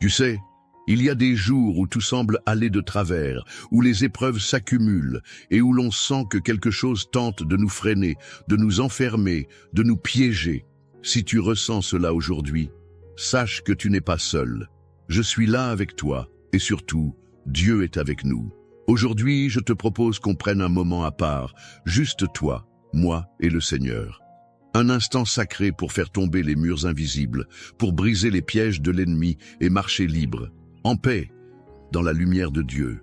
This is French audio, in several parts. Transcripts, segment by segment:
Tu sais, il y a des jours où tout semble aller de travers, où les épreuves s'accumulent et où l'on sent que quelque chose tente de nous freiner, de nous enfermer, de nous piéger. Si tu ressens cela aujourd'hui, sache que tu n'es pas seul. Je suis là avec toi et surtout, Dieu est avec nous. Aujourd'hui, je te propose qu'on prenne un moment à part, juste toi, moi et le Seigneur. Un instant sacré pour faire tomber les murs invisibles, pour briser les pièges de l'ennemi et marcher libre, en paix, dans la lumière de Dieu.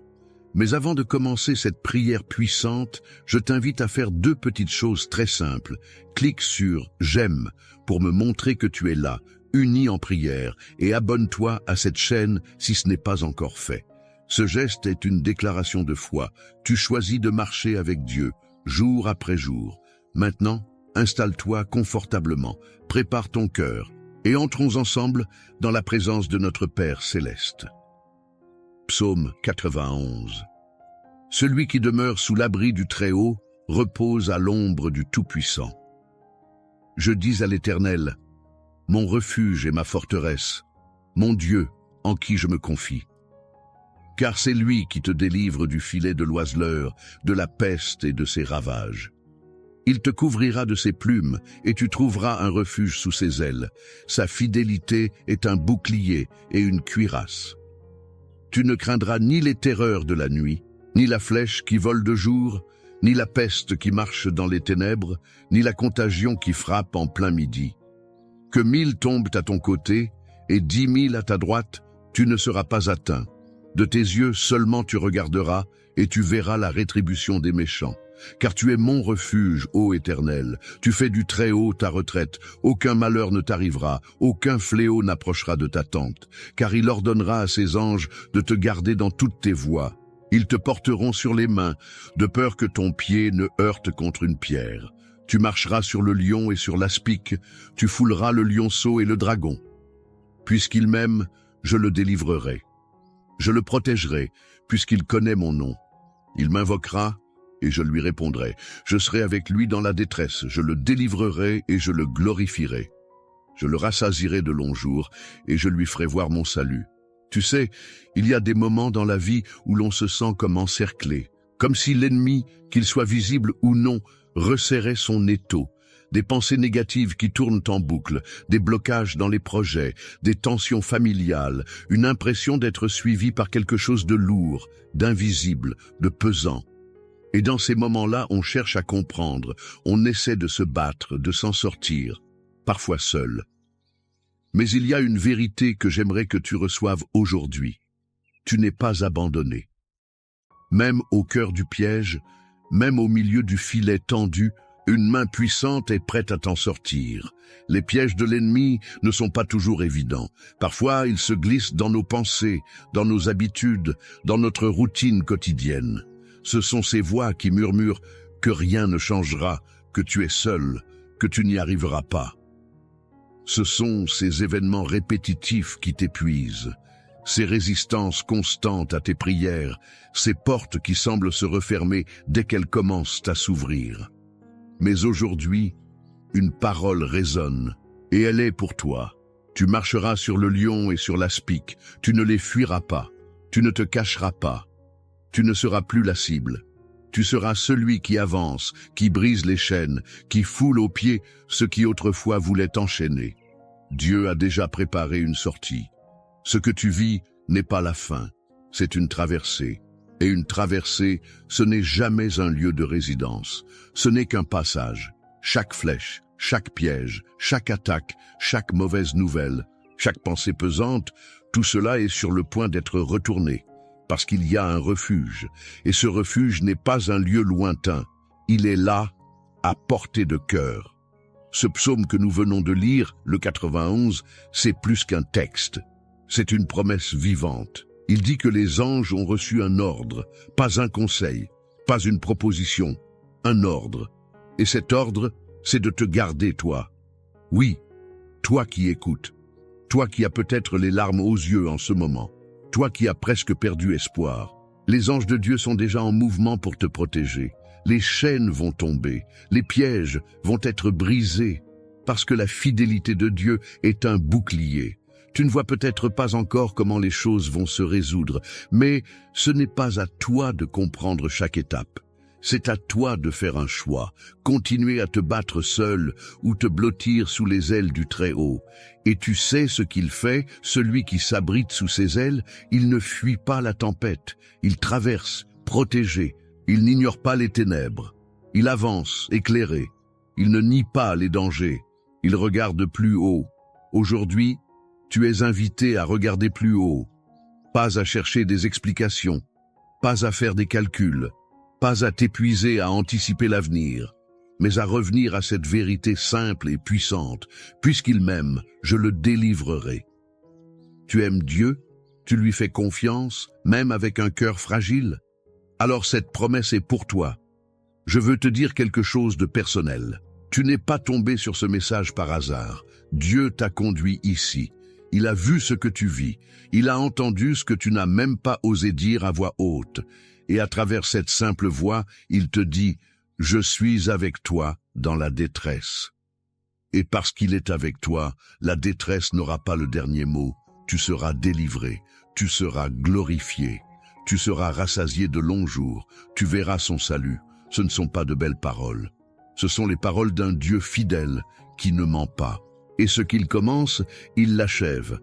Mais avant de commencer cette prière puissante, je t'invite à faire 2 petites choses très simples. Clique sur « J'aime » pour me montrer que tu es là, uni en prière, et abonne-toi à cette chaîne si ce n'est pas encore fait. Ce geste est une déclaration de foi. Tu choisis de marcher avec Dieu, jour après jour. Maintenant, installe-toi confortablement, prépare ton cœur, et entrons ensemble dans la présence de notre Père céleste. Psaume 91. Celui qui demeure sous l'abri du Très-Haut repose à l'ombre du Tout-Puissant. Je dis à l'Éternel, mon refuge et ma forteresse, mon Dieu en qui je me confie. Car c'est lui qui te délivre du filet de l'oiseleur, de la peste et de ses ravages. Il te couvrira de ses plumes, et tu trouveras un refuge sous ses ailes. Sa fidélité est un bouclier et une cuirasse. Tu ne craindras ni les terreurs de la nuit, ni la flèche qui vole de jour, ni la peste qui marche dans les ténèbres, ni la contagion qui frappe en plein midi. Que 1000 tombent à ton côté, et 10 000 à ta droite, tu ne seras pas atteint. De tes yeux seulement tu regarderas, et tu verras la rétribution des méchants. Car tu es mon refuge, ô Éternel, tu fais du Très-Haut ta retraite, aucun malheur ne t'arrivera, aucun fléau n'approchera de ta tente, car il ordonnera à ses anges de te garder dans toutes tes voies. Ils te porteront sur les mains, de peur que ton pied ne heurte contre une pierre. Tu marcheras sur le lion et sur l'aspic, tu fouleras le lionceau et le dragon. Puisqu'il m'aime, je le délivrerai. Je le protégerai, puisqu'il connaît mon nom. Il m'invoquera, et je lui répondrai. Je serai avec lui dans la détresse, je le délivrerai et je le glorifierai. Je le rassasierai de longs jours, et je lui ferai voir mon salut. Tu sais, il y a des moments dans la vie où l'on se sent comme encerclé, comme si l'ennemi, qu'il soit visible ou non, resserrait son étau. Des pensées négatives qui tournent en boucle, des blocages dans les projets, des tensions familiales, une impression d'être suivi par quelque chose de lourd, d'invisible, de pesant. Et dans ces moments-là, on cherche à comprendre, on essaie de se battre, de s'en sortir, parfois seul. Mais il y a une vérité que j'aimerais que tu reçoives aujourd'hui. Tu n'es pas abandonné. Même au cœur du piège, même au milieu du filet tendu, une main puissante est prête à t'en sortir. Les pièges de l'ennemi ne sont pas toujours évidents. Parfois, ils se glissent dans nos pensées, dans nos habitudes, dans notre routine quotidienne. Ce sont ces voix qui murmurent que rien ne changera, que tu es seul, que tu n'y arriveras pas. Ce sont ces événements répétitifs qui t'épuisent, ces résistances constantes à tes prières, ces portes qui semblent se refermer dès qu'elles commencent à s'ouvrir. Mais aujourd'hui, une parole résonne, et elle est pour toi. Tu marcheras sur le lion et sur l'aspic, tu ne les fuiras pas, tu ne te cacheras pas. Tu ne seras plus la cible. Tu seras celui qui avance, qui brise les chaînes, qui foule aux pieds ce qui autrefois voulait t'enchaîner. Dieu a déjà préparé une sortie. Ce que tu vis n'est pas la fin, c'est une traversée. Et une traversée, ce n'est jamais un lieu de résidence. Ce n'est qu'un passage. Chaque flèche, chaque piège, chaque attaque, chaque mauvaise nouvelle, chaque pensée pesante, tout cela est sur le point d'être retourné. Parce qu'il y a un refuge, et ce refuge n'est pas un lieu lointain, il est là, à portée de cœur. Ce psaume que nous venons de lire, le 91, c'est plus qu'un texte, c'est une promesse vivante. Il dit que les anges ont reçu un ordre, pas un conseil, pas une proposition, un ordre. Et cet ordre, c'est de te garder toi. Oui, toi qui écoutes, toi qui as peut-être les larmes aux yeux en ce moment. Toi qui as presque perdu espoir, les anges de Dieu sont déjà en mouvement pour te protéger. Les chaînes vont tomber, les pièges vont être brisés, parce que la fidélité de Dieu est un bouclier. Tu ne vois peut-être pas encore comment les choses vont se résoudre, mais ce n'est pas à toi de comprendre chaque étape. C'est à toi de faire un choix, continuer à te battre seul ou te blottir sous les ailes du Très-Haut. Et tu sais ce qu'il fait, celui qui s'abrite sous ses ailes, il ne fuit pas la tempête, il traverse, protégé, il n'ignore pas les ténèbres. Il avance, éclairé, il ne nie pas les dangers, il regarde plus haut. Aujourd'hui, tu es invité à regarder plus haut, pas à chercher des explications, pas à faire des calculs, pas à t'épuiser à anticiper l'avenir, mais à revenir à cette vérité simple et puissante. Puisqu'il m'aime, je le délivrerai. Tu aimes Dieu, tu lui fais confiance, même avec un cœur fragile. Alors cette promesse est pour toi. Je veux te dire quelque chose de personnel. Tu n'es pas tombé sur ce message par hasard. Dieu t'a conduit ici. Il a vu ce que tu vis. Il a entendu ce que tu n'as même pas osé dire à voix haute. Et à travers cette simple voix, il te dit « Je suis avec toi dans la détresse ». Et parce qu'il est avec toi, la détresse n'aura pas le dernier mot. Tu seras délivré, tu seras glorifié, tu seras rassasié de longs jours, tu verras son salut. Ce ne sont pas de belles paroles. Ce sont les paroles d'un Dieu fidèle qui ne ment pas. Et ce qu'il commence, il l'achève.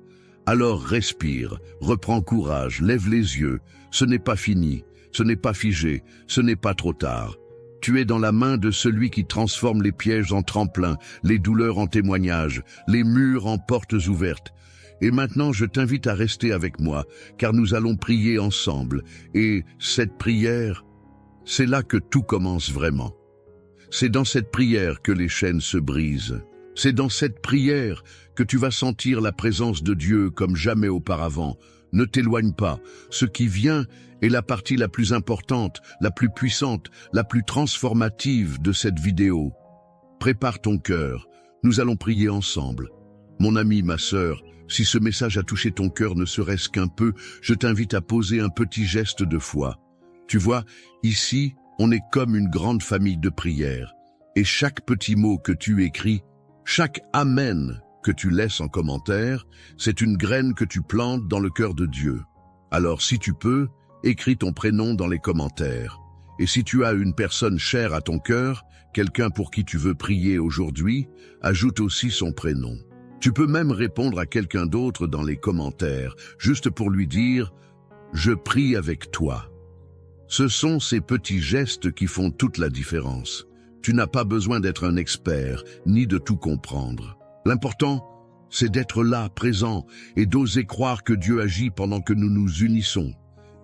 Alors respire, reprends courage, lève les yeux. Ce n'est pas fini. Ce n'est pas figé, ce n'est pas trop tard. Tu es dans la main de celui qui transforme les pièges en tremplins, les douleurs en témoignages, les murs en portes ouvertes. Et maintenant, je t'invite à rester avec moi, car nous allons prier ensemble. Et cette prière, c'est là que tout commence vraiment. C'est dans cette prière que les chaînes se brisent. C'est dans cette prière que tu vas sentir la présence de Dieu comme jamais auparavant. Ne t'éloigne pas. Ce qui vient est la partie la plus importante, la plus puissante, la plus transformative de cette vidéo. Prépare ton cœur. Nous allons prier ensemble. Mon ami, ma sœur, si ce message a touché ton cœur ne serait-ce qu'un peu, je t'invite à poser un petit geste de foi. Tu vois, ici, on est comme une grande famille de prières. Et chaque petit mot que tu écris, chaque « Amen » que tu laisses en commentaire, c'est une graine que tu plantes dans le cœur de Dieu. Alors si tu peux, écris ton prénom dans les commentaires. Et si tu as une personne chère à ton cœur, quelqu'un pour qui tu veux prier aujourd'hui, ajoute aussi son prénom. Tu peux même répondre à quelqu'un d'autre dans les commentaires, juste pour lui dire « Je prie avec toi ». Ce sont ces petits gestes qui font toute la différence. Tu n'as pas besoin d'être un expert, ni de tout comprendre. L'important, c'est d'être là, présent, et d'oser croire que Dieu agit pendant que nous nous unissons.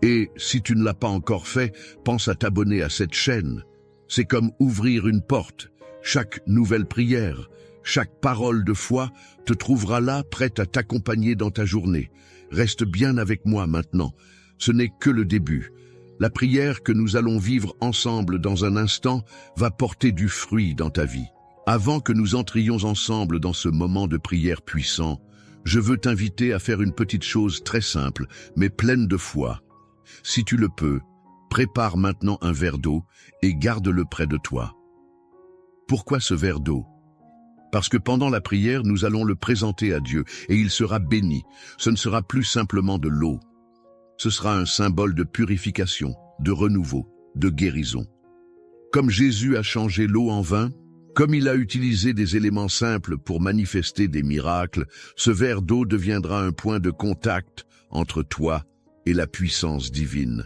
Et si tu ne l'as pas encore fait, pense à t'abonner à cette chaîne. C'est comme ouvrir une porte. Chaque nouvelle prière, chaque parole de foi te trouvera là, prête à t'accompagner dans ta journée. Reste bien avec moi maintenant. Ce n'est que le début. La prière que nous allons vivre ensemble dans un instant va porter du fruit dans ta vie. Avant que nous entrions ensemble dans ce moment de prière puissant, je veux t'inviter à faire une petite chose très simple, mais pleine de foi. Si tu le peux, prépare maintenant un verre d'eau et garde-le près de toi. Pourquoi ce verre d'eau? Parce que pendant la prière, nous allons le présenter à Dieu et il sera béni. Ce ne sera plus simplement de l'eau. Ce sera un symbole de purification, de renouveau, de guérison. Comme Jésus a changé l'eau en vin, comme il a utilisé des éléments simples pour manifester des miracles, ce verre d'eau deviendra un point de contact entre toi et la puissance divine.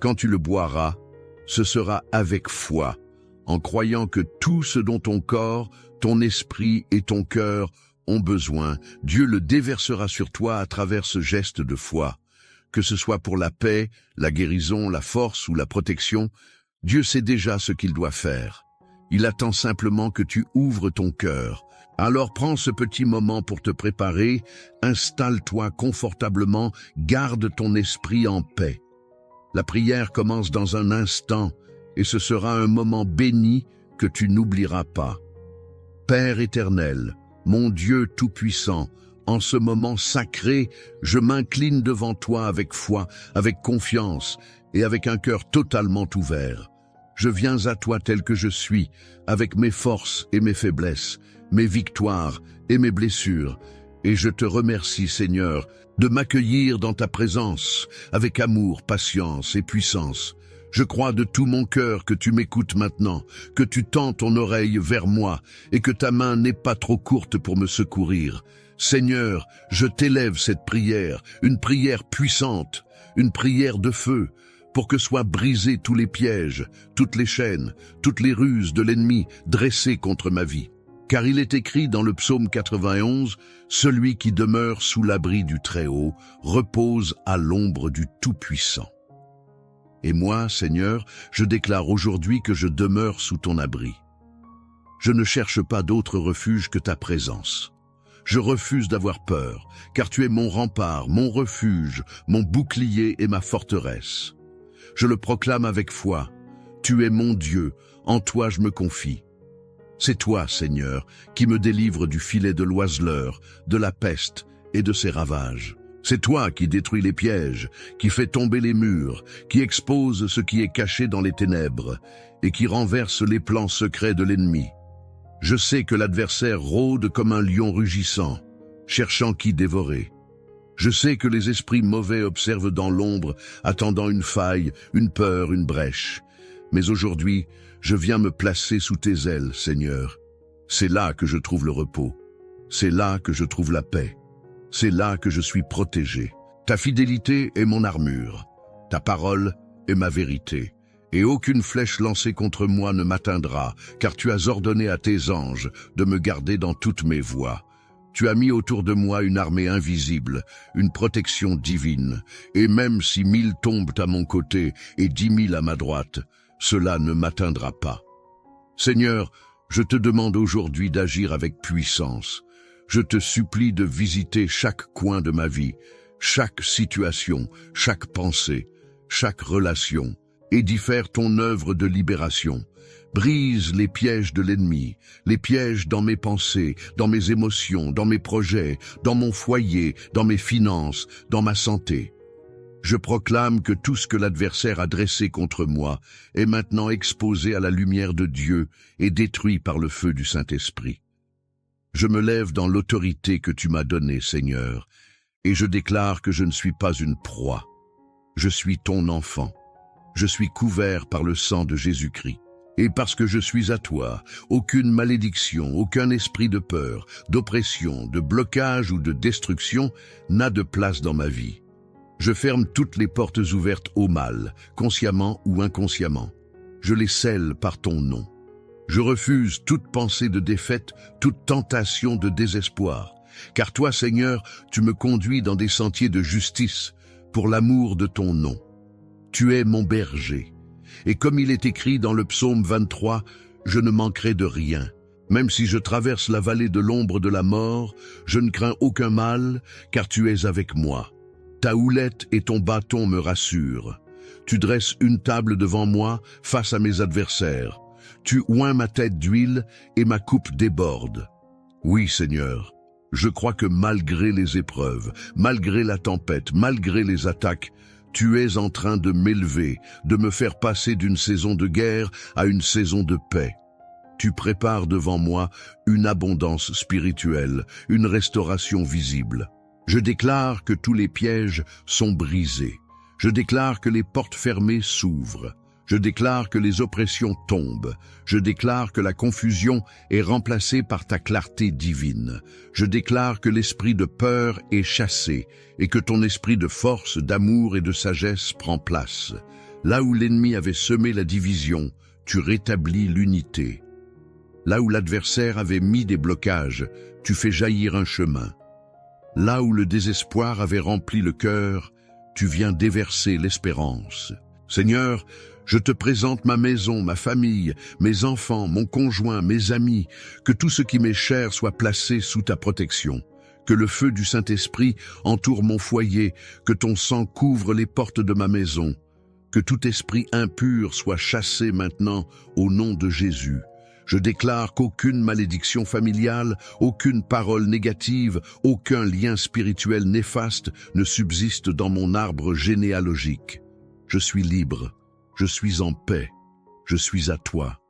Quand tu le boiras, ce sera avec foi, en croyant que tout ce dont ton corps, ton esprit et ton cœur ont besoin, Dieu le déversera sur toi à travers ce geste de foi. Que ce soit pour la paix, la guérison, la force ou la protection, Dieu sait déjà ce qu'il doit faire. Il attend simplement que tu ouvres ton cœur. Alors prends ce petit moment pour te préparer, installe-toi confortablement, garde ton esprit en paix. La prière commence dans un instant et ce sera un moment béni que tu n'oublieras pas. Père éternel, mon Dieu tout-puissant, en ce moment sacré, je m'incline devant toi avec foi, avec confiance et avec un cœur totalement ouvert. Je viens à toi tel que je suis, avec mes forces et mes faiblesses, mes victoires et mes blessures. Et je te remercie, Seigneur, de m'accueillir dans ta présence, avec amour, patience et puissance. Je crois de tout mon cœur que tu m'écoutes maintenant, que tu tends ton oreille vers moi et que ta main n'est pas trop courte pour me secourir. Seigneur, je t'élève cette prière, une prière puissante, une prière de feu, pour que soient brisés tous les pièges, toutes les chaînes, toutes les ruses de l'ennemi dressées contre ma vie. Car il est écrit dans le psaume 91, « Celui qui demeure sous l'abri du Très-Haut repose à l'ombre du Tout-Puissant. » Et moi, Seigneur, je déclare aujourd'hui que je demeure sous ton abri. Je ne cherche pas d'autre refuge que ta présence. Je refuse d'avoir peur, car tu es mon rempart, mon refuge, mon bouclier et ma forteresse. Je le proclame avec foi. Tu es mon Dieu, en toi je me confie. C'est toi, Seigneur, qui me délivre du filet de l'oiseleur, de la peste et de ses ravages. C'est toi qui détruis les pièges, qui fais tomber les murs, qui expose ce qui est caché dans les ténèbres et qui renverse les plans secrets de l'ennemi. Je sais que l'adversaire rôde comme un lion rugissant, cherchant qui dévorer. Je sais que les esprits mauvais observent dans l'ombre, attendant une faille, une peur, une brèche. Mais aujourd'hui, je viens me placer sous tes ailes, Seigneur. C'est là que je trouve le repos. C'est là que je trouve la paix. C'est là que je suis protégé. Ta fidélité est mon armure. Ta parole est ma vérité. Et aucune flèche lancée contre moi ne m'atteindra, car tu as ordonné à tes anges de me garder dans toutes mes voies. Tu as mis autour de moi une armée invisible, une protection divine, et même si 1000 tombent à mon côté et 10 000 à ma droite, cela ne m'atteindra pas. Seigneur, je te demande aujourd'hui d'agir avec puissance. Je te supplie de visiter chaque coin de ma vie, chaque situation, chaque pensée, chaque relation, et d'y faire ton œuvre de libération. Brise les pièges de l'ennemi, les pièges dans mes pensées, dans mes émotions, dans mes projets, dans mon foyer, dans mes finances, dans ma santé. Je proclame que tout ce que l'adversaire a dressé contre moi est maintenant exposé à la lumière de Dieu et détruit par le feu du Saint-Esprit. Je me lève dans l'autorité que tu m'as donnée, Seigneur, et je déclare que je ne suis pas une proie. Je suis ton enfant. Je suis couvert par le sang de Jésus-Christ. Et parce que je suis à toi, aucune malédiction, aucun esprit de peur, d'oppression, de blocage ou de destruction n'a de place dans ma vie. Je ferme toutes les portes ouvertes au mal, consciemment ou inconsciemment. Je les scelle par ton nom. Je refuse toute pensée de défaite, toute tentation de désespoir. Car toi, Seigneur, tu me conduis dans des sentiers de justice pour l'amour de ton nom. Tu es mon berger. Et comme il est écrit dans le psaume 23, je ne manquerai de rien. Même si je traverse la vallée de l'ombre de la mort, je ne crains aucun mal, car tu es avec moi. Ta houlette et ton bâton me rassurent. Tu dresses une table devant moi face à mes adversaires. Tu oins ma tête d'huile et ma coupe déborde. Oui, Seigneur, je crois que malgré les épreuves, malgré la tempête, malgré les attaques, tu es en train de m'élever, de me faire passer d'une saison de guerre à une saison de paix. Tu prépares devant moi une abondance spirituelle, une restauration visible. Je déclare que tous les pièges sont brisés. Je déclare que les portes fermées s'ouvrent. Je déclare que les oppressions tombent. Je déclare que la confusion est remplacée par ta clarté divine. Je déclare que l'esprit de peur est chassé et que ton esprit de force, d'amour et de sagesse prend place. Là où l'ennemi avait semé la division, tu rétablis l'unité. Là où l'adversaire avait mis des blocages, tu fais jaillir un chemin. Là où le désespoir avait rempli le cœur, tu viens déverser l'espérance. Seigneur, je te présente ma maison, ma famille, mes enfants, mon conjoint, mes amis, que tout ce qui m'est cher soit placé sous ta protection. Que le feu du Saint-Esprit entoure mon foyer, que ton sang couvre les portes de ma maison. Que tout esprit impur soit chassé maintenant au nom de Jésus. Je déclare qu'aucune malédiction familiale, aucune parole négative, aucun lien spirituel néfaste ne subsiste dans mon arbre généalogique. Je suis libre, je suis en paix, je suis à toi.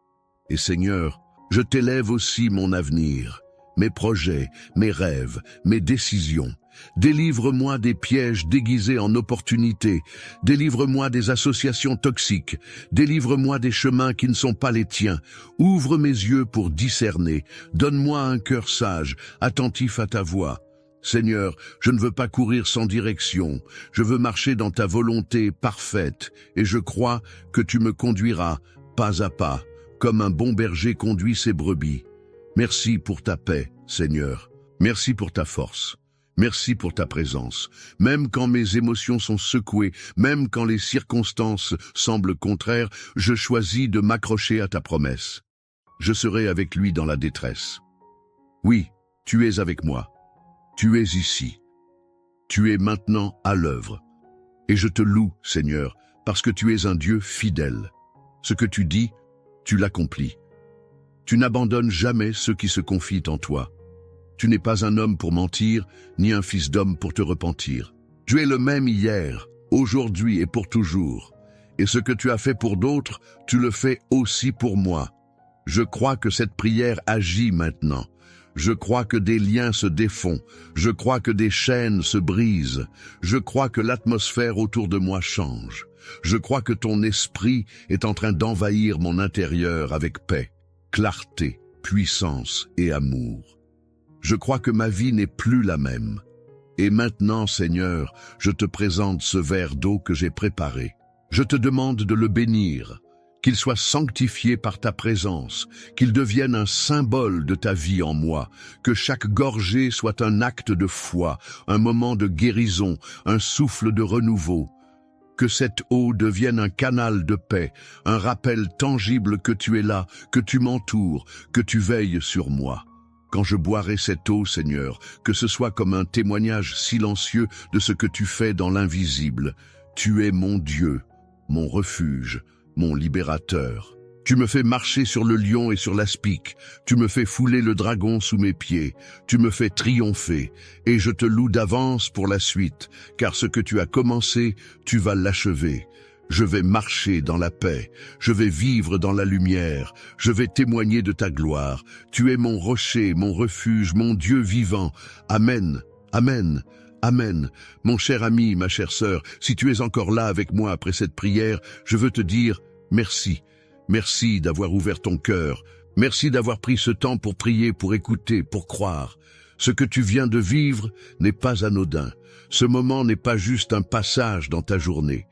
Et Seigneur, je t'élève aussi mon avenir. mes projets, mes rêves, mes décisions. Délivre-moi des pièges déguisés en opportunités. Délivre-moi des associations toxiques. Délivre-moi des chemins qui ne sont pas les tiens. Ouvre mes yeux pour discerner. Donne-moi un cœur sage, attentif à ta voix. Seigneur, je ne veux pas courir sans direction. Je veux marcher dans ta volonté parfaite, et je crois que tu me conduiras pas à pas, comme un bon berger conduit ses brebis. Merci pour ta paix, Seigneur. Merci pour ta force. Merci pour ta présence. Même quand mes émotions sont secouées, même quand les circonstances semblent contraires, je choisis de m'accrocher à ta promesse. Je serai avec lui dans la détresse. Oui, tu es avec moi. Tu es ici. Tu es maintenant à l'œuvre. Et je te loue, Seigneur, parce que tu es un Dieu fidèle. Ce que tu dis, tu l'accomplis. Tu n'abandonnes jamais ceux qui se confient en toi. Tu n'es pas un homme pour mentir, ni un fils d'homme pour te repentir. Tu es le même hier, aujourd'hui et pour toujours. Et ce que tu as fait pour d'autres, tu le fais aussi pour moi. Je crois que cette prière agit maintenant. Je crois que des liens se défont. Je crois que des chaînes se brisent. Je crois que l'atmosphère autour de moi change. Je crois que ton esprit est en train d'envahir mon intérieur avec paix, clarté, puissance et amour. Je crois que ma vie n'est plus la même. Et maintenant, Seigneur, je te présente ce verre d'eau que j'ai préparé. Je te demande de le bénir, qu'il soit sanctifié par ta présence, qu'il devienne un symbole de ta vie en moi, que chaque gorgée soit un acte de foi, un moment de guérison, un souffle de renouveau. Que cette eau devienne un canal de paix, un rappel tangible que tu es là, que tu m'entoures, que tu veilles sur moi. Quand je boirai cette eau, Seigneur, que ce soit comme un témoignage silencieux de ce que tu fais dans l'invisible. Tu es mon Dieu, mon refuge, mon libérateur. Tu me fais marcher sur le lion et sur l'aspic. Tu me fais fouler le dragon sous mes pieds. Tu me fais triompher. Et je te loue d'avance pour la suite, car ce que tu as commencé, tu vas l'achever. Je vais marcher dans la paix, je vais vivre dans la lumière, je vais témoigner de ta gloire. Tu es mon rocher, mon refuge, mon Dieu vivant. Amen, amen, amen. Mon cher ami, ma chère sœur, si tu es encore là avec moi après cette prière, je veux te dire merci. Merci d'avoir ouvert ton cœur. Merci d'avoir pris ce temps pour prier, pour écouter, pour croire. Ce que tu viens de vivre n'est pas anodin. Ce moment n'est pas juste un passage dans ta journée.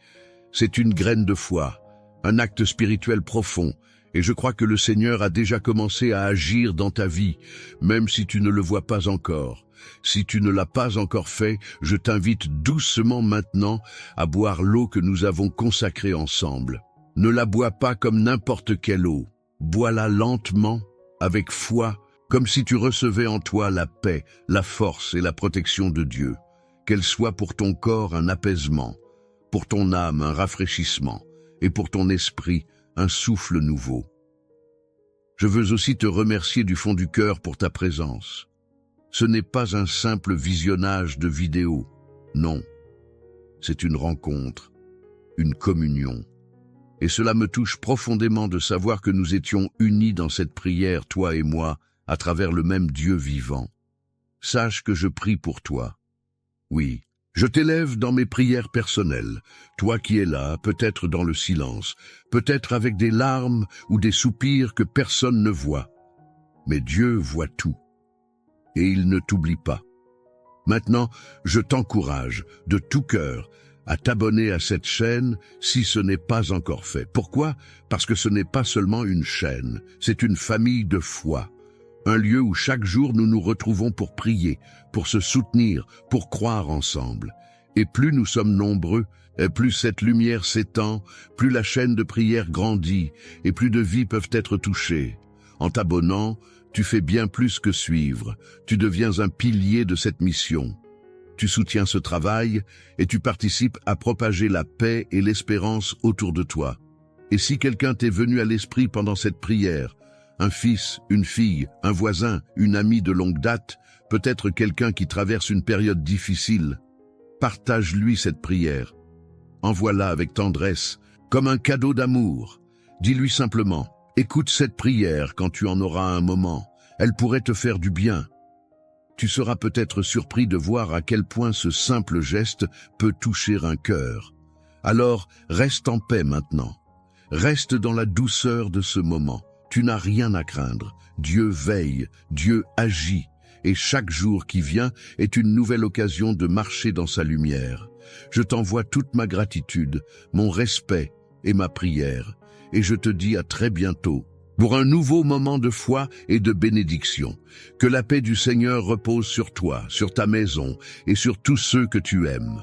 C'est une graine de foi, un acte spirituel profond, et je crois que le Seigneur a déjà commencé à agir dans ta vie, même si tu ne le vois pas encore. Si tu ne l'as pas encore fait, je t'invite doucement maintenant à boire l'eau que nous avons consacrée ensemble. Ne la bois pas comme n'importe quelle eau. Bois-la lentement, avec foi, comme si tu recevais en toi la paix, la force et la protection de Dieu. Qu'elle soit pour ton corps un apaisement, pour ton âme un rafraîchissement, et pour ton esprit un souffle nouveau. Je veux aussi te remercier du fond du cœur pour ta présence. Ce n'est pas un simple visionnage de vidéos, non. C'est une rencontre, une communion. Et cela me touche profondément de savoir que nous étions unis dans cette prière, toi et moi, à travers le même Dieu vivant. Sache que je prie pour toi. Oui, je t'élève dans mes prières personnelles, toi qui es là, peut-être dans le silence, peut-être avec des larmes ou des soupirs que personne ne voit. Mais Dieu voit tout, et il ne t'oublie pas. Maintenant, je t'encourage de tout cœur à t'abonner à cette chaîne si ce n'est pas encore fait. Pourquoi? Parce que ce n'est pas seulement une chaîne, c'est une famille de foi. Un lieu où chaque jour nous nous retrouvons pour prier, pour se soutenir, pour croire ensemble. Et plus nous sommes nombreux, et plus cette lumière s'étend, plus la chaîne de prière grandit, et plus de vies peuvent être touchées. En t'abonnant, tu fais bien plus que suivre, tu deviens un pilier de cette mission. Tu soutiens ce travail, et tu participes à propager la paix et l'espérance autour de toi. Et si quelqu'un t'est venu à l'esprit pendant cette prière, un fils, une fille, un voisin, une amie de longue date, peut-être quelqu'un qui traverse une période difficile, partage-lui cette prière. Envoie-la avec tendresse, comme un cadeau d'amour. Dis-lui simplement, écoute cette prière quand tu en auras un moment. Elle pourrait te faire du bien. Tu seras peut-être surpris de voir à quel point ce simple geste peut toucher un cœur. Alors, reste en paix maintenant. Reste dans la douceur de ce moment. Tu n'as rien à craindre. Dieu veille, Dieu agit, et chaque jour qui vient est une nouvelle occasion de marcher dans sa lumière. Je t'envoie toute ma gratitude, mon respect et ma prière, et je te dis à très bientôt pour un nouveau moment de foi et de bénédiction. Que la paix du Seigneur repose sur toi, sur ta maison et sur tous ceux que tu aimes.